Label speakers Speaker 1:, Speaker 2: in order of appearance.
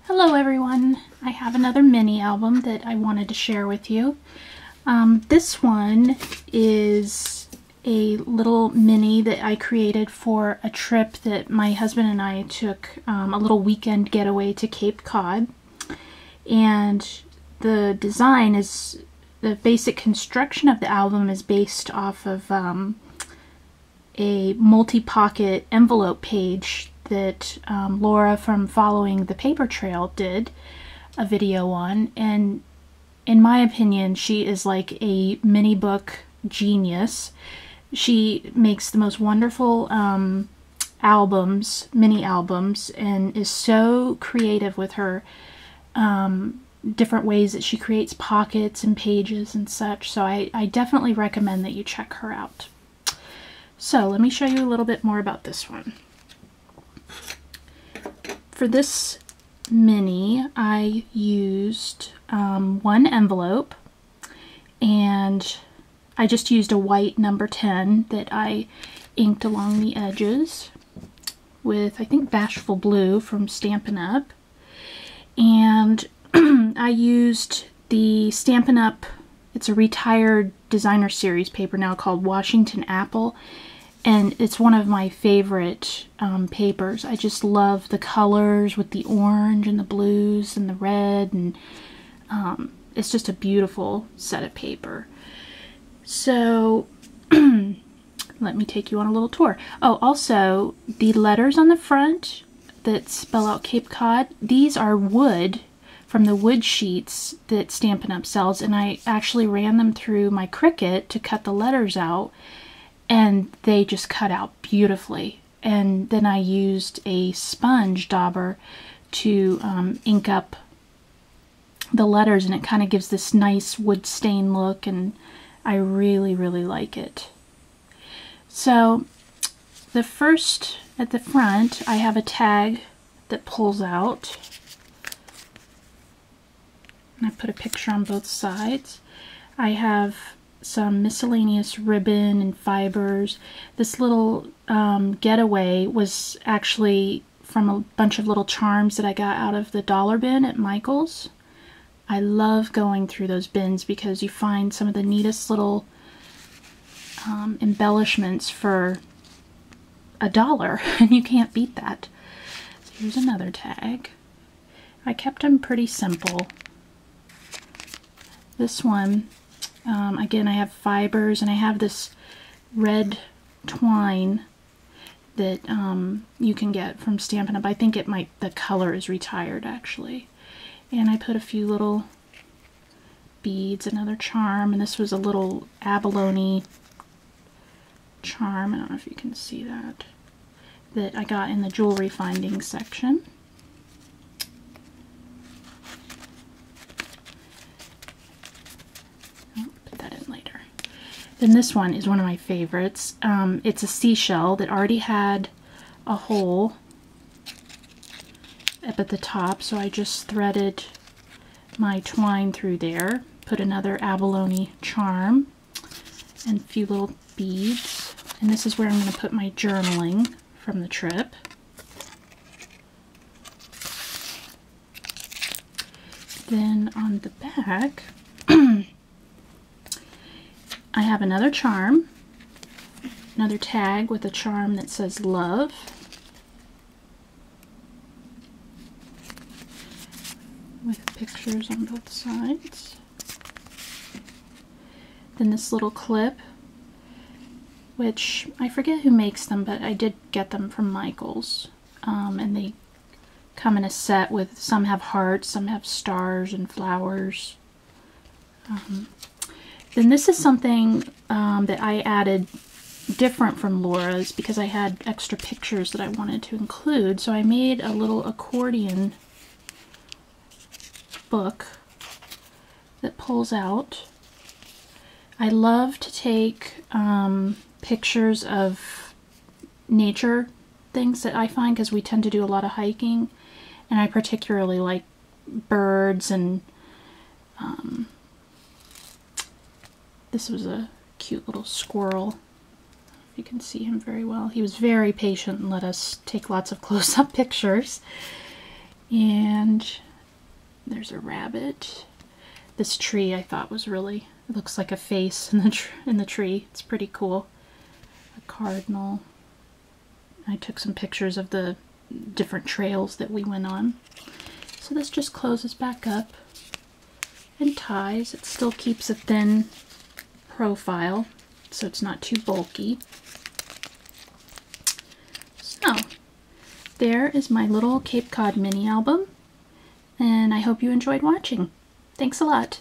Speaker 1: Hello everyone! I have another mini album that I wanted to share with you. This one is a little mini that I created for a trip that my husband and I took, a little weekend getaway to Cape Cod. And the design is, the basic construction of the album is based off of a multi-pocket envelope page that Laura from Following the Paper Trail did a video on, and in my opinion she is like a mini book genius. She makes the most wonderful albums, mini albums, and is so creative with her different ways that she creates pockets and pages and such, so I definitely recommend that you check her out. So let me show you a little bit more about this one. For this mini, I used one envelope, and I just used a white number 10 that I inked along the edges with, I think, Bashful Blue from Stampin' Up. And I used the Stampin' Up, it's a retired designer series paper now called Washington Apple. And it's one of my favorite papers. I just love the colors with the orange and the blues and the red, and it's just a beautiful set of paper. So let me take you on a little tour. Oh, also the letters on the front that spell out Cape Cod, these are wood from the wood sheets that Stampin' Up sells, and I actually ran them through my Cricut to cut the letters out. And they just cut out beautifully. And then I used a sponge dauber to ink up the letters, and it kind of gives this nice wood stain look, and I really, really like it. So the first, at the front, I have a tag that pulls out. And I put a picture on both sides. I have some miscellaneous ribbon and fibers. This little getaway was actually from a bunch of little charms that I got out of the dollar bin at Michael's. I love going through those bins because you find some of the neatest little embellishments for $1, and you can't beat that. So here's another tag. I kept them pretty simple. This one, again, I have fibers, and I have this red twine that you can get from Stampin' Up. I think it might, the color is retired actually. And I put a few little beads, another charm, and this was a little abalone charm, I don't know if you can see that, that I got in the jewelry finding section. Then this one is one of my favorites. It's a seashell that already had a hole up at the top, so I just threaded my twine through there, put another abalone charm, and a few little beads. And this is where I'm going to put my journaling from the trip. Then on the back, I have another charm, another tag with a charm that says love. With pictures on both sides. Then this little clip, which I forget who makes them, but I did get them from Michael's. And they come in a set with, some have hearts, some have stars and flowers. Then this is something that I added different from Laura's because I had extra pictures that I wanted to include. So I made a little accordion book that pulls out. I love to take pictures of nature things that I find, because we tend to do a lot of hiking, and I particularly like birds, and this was a cute little squirrel. You can see him very well. He was very patient and let us take lots of close-up pictures. And there's a rabbit. This tree I thought was really, it looks like a face in the tree. It's pretty cool. A cardinal. I took some pictures of the different trails that we went on. So this just closes back up and ties. It still keeps a thin profile, so it's not too bulky. So there is my little Cape Cod mini album, and I hope you enjoyed watching. Thanks a lot.